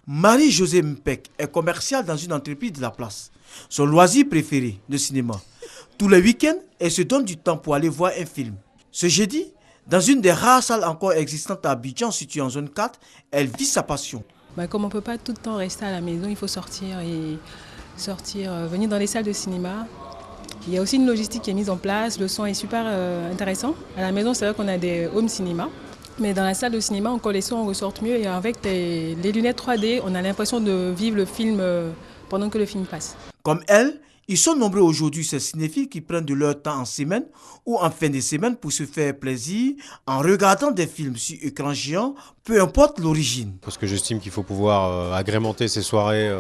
Marie-Josée Mpek est commerciale dans une entreprise de la place. Son loisir préféré, le cinéma. Tous les week-ends, elle se donne du temps pour aller voir un film. Ce jeudi, dans une des rares salles encore existantes à Abidjan, située en zone 4, elle vit sa passion. Comme on ne peut pas tout le temps rester à la maison, il faut sortir, venir dans les salles de cinéma. Il y a aussi une logistique qui est mise en place, le son est super intéressant. À la maison, c'est vrai qu'on a des home cinéma. Mais dans la salle de cinéma, encore les sons ressortent mieux et avec les lunettes 3D, on a l'impression de vivre le film pendant que le film passe. Comme elle, ils sont nombreux aujourd'hui ces cinéphiles qui prennent de leur temps en semaine ou en fin de semaine pour se faire plaisir en regardant des films sur écran géant, peu importe l'origine. Parce que j'estime qu'il faut pouvoir agrémenter ces soirées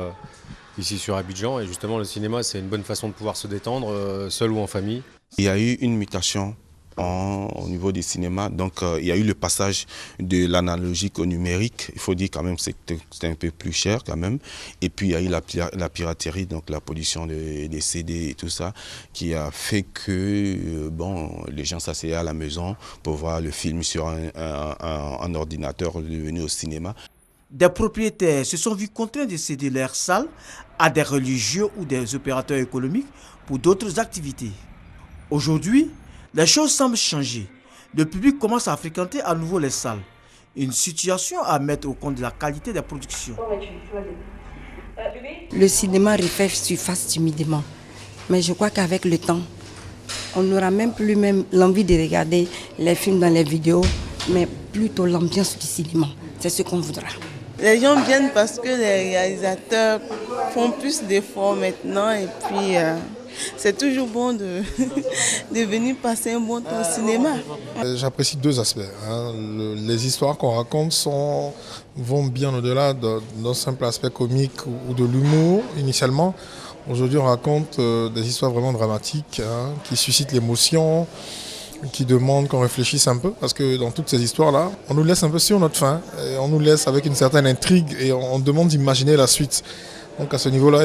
ici sur Abidjan et justement le cinéma c'est une bonne façon de pouvoir se détendre, seul ou en famille. Il y a eu une mutation au niveau du cinéma, donc il y a eu le passage de l'analogique au numérique. Il faut dire quand même que c'était un peu plus cher quand même. Et puis il y a eu la piraterie, donc la pollution des CD et tout ça, qui a fait que les gens s'asseyaient à la maison pour voir le film sur un ordinateur devenu au cinéma. Des propriétaires se sont vus contraints de céder leurs salles à des religieux ou des opérateurs économiques pour d'autres activités. Aujourd'hui, les choses semblent changer. Le public commence à fréquenter à nouveau les salles. Une situation à mettre au compte de la qualité des productions. Le cinéma refait surface timidement. Mais je crois qu'avec le temps, on n'aura même plus l'envie de regarder les films dans les vidéos, mais plutôt l'ambiance du cinéma. C'est ce qu'on voudra. Les gens viennent parce que les réalisateurs font plus d'efforts maintenant et puis c'est toujours bon de venir passer un bon temps au cinéma. J'apprécie deux aspects. Les histoires qu'on raconte vont bien au-delà d'un simple aspect comique ou de l'humour initialement. Aujourd'hui, on raconte des histoires vraiment dramatiques qui suscitent l'émotion, qui demandent qu'on réfléchisse un peu, parce que dans toutes ces histoires-là, on nous laisse un peu sur notre faim, et on nous laisse avec une certaine intrigue et on demande d'imaginer la suite. Donc à ce niveau-là,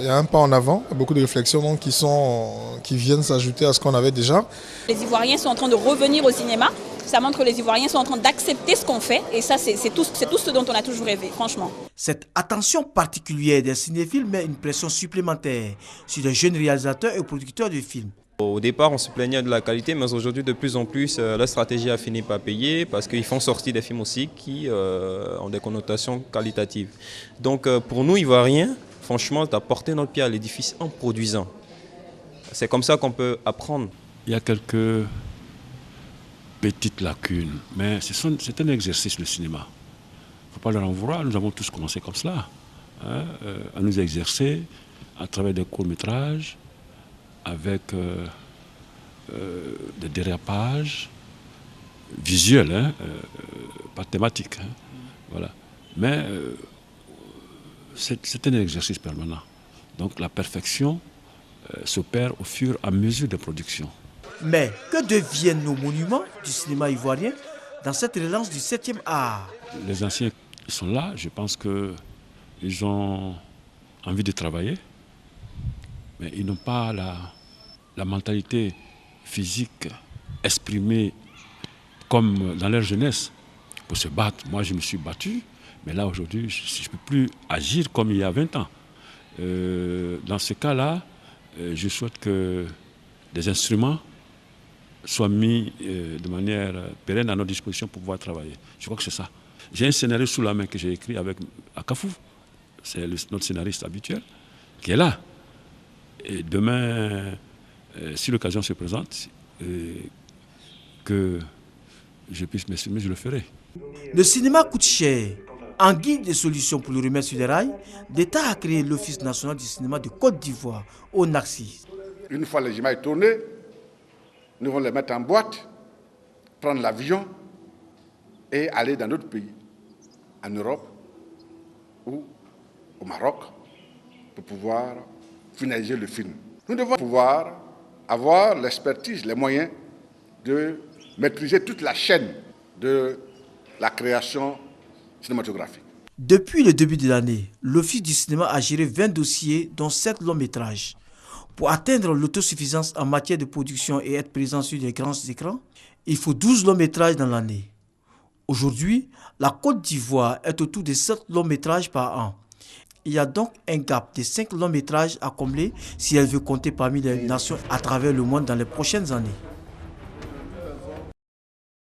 il y a un pas en avant, beaucoup de réflexions donc, qui viennent s'ajouter à ce qu'on avait déjà. Les Ivoiriens sont en train de revenir au cinéma, ça montre que les Ivoiriens sont en train d'accepter ce qu'on fait et ça c'est tout ce dont on a toujours rêvé, franchement. Cette attention particulière des cinéphiles met une pression supplémentaire sur les jeunes réalisateurs et producteurs de films. Au départ, on se plaignait de la qualité, mais aujourd'hui, de plus en plus, la stratégie a fini par payer parce qu'ils font sortir des films aussi qui ont des connotations qualitatives. Donc, pour nous, Ivoiriens, franchement, tu as porté notre pied à l'édifice en produisant. C'est comme ça qu'on peut apprendre. Il y a quelques petites lacunes, mais c'est un exercice, le cinéma. Il ne faut pas leur en vouloir. Nous avons tous commencé comme cela, à nous exercer à travers des courts-métrages, avec des dérapages visuels, pas thématiques. Voilà. Mais c'est un exercice permanent. Donc la perfection s'opère au fur et à mesure des productions. Mais que deviennent nos monuments du cinéma ivoirien dans cette relance du 7e art? Les anciens sont là, je pense qu'ils ont envie de travailler, mais ils n'ont pas la mentalité physique exprimée comme dans leur jeunesse pour se battre. Moi, je me suis battu, mais là, aujourd'hui, je ne peux plus agir comme il y a 20 ans. Dans ce cas-là, je souhaite que des instruments soient mis de manière pérenne à notre disposition pour pouvoir travailler. Je crois que c'est ça. J'ai un scénario sous la main que j'ai écrit avec Akafou, c'est notre scénariste habituel, qui est là. Et demain, si l'occasion se présente, que je puisse m'exprimer, je le ferai. Le cinéma coûte cher. En guide de solutions pour le remettre sur les rails, l'État a créé l'Office national du cinéma de Côte d'Ivoire, au NACSI. Une fois le cinéma est tourné, nous allons les mettre en boîte, prendre l'avion et aller dans d'autres pays, en Europe ou au Maroc, pour pouvoir finaliser le film. Nous devons pouvoir avoir l'expertise, les moyens de maîtriser toute la chaîne de la création cinématographique. Depuis le début de l'année, l'Office du cinéma a géré 20 dossiers, dont 7 longs métrages. Pour atteindre l'autosuffisance en matière de production et être présent sur les grands écrans, il faut 12 longs métrages dans l'année. Aujourd'hui, la Côte d'Ivoire est autour de 7 longs métrages par an. Il y a donc un gap de 5 longs métrages à combler si elle veut compter parmi les nations à travers le monde dans les prochaines années.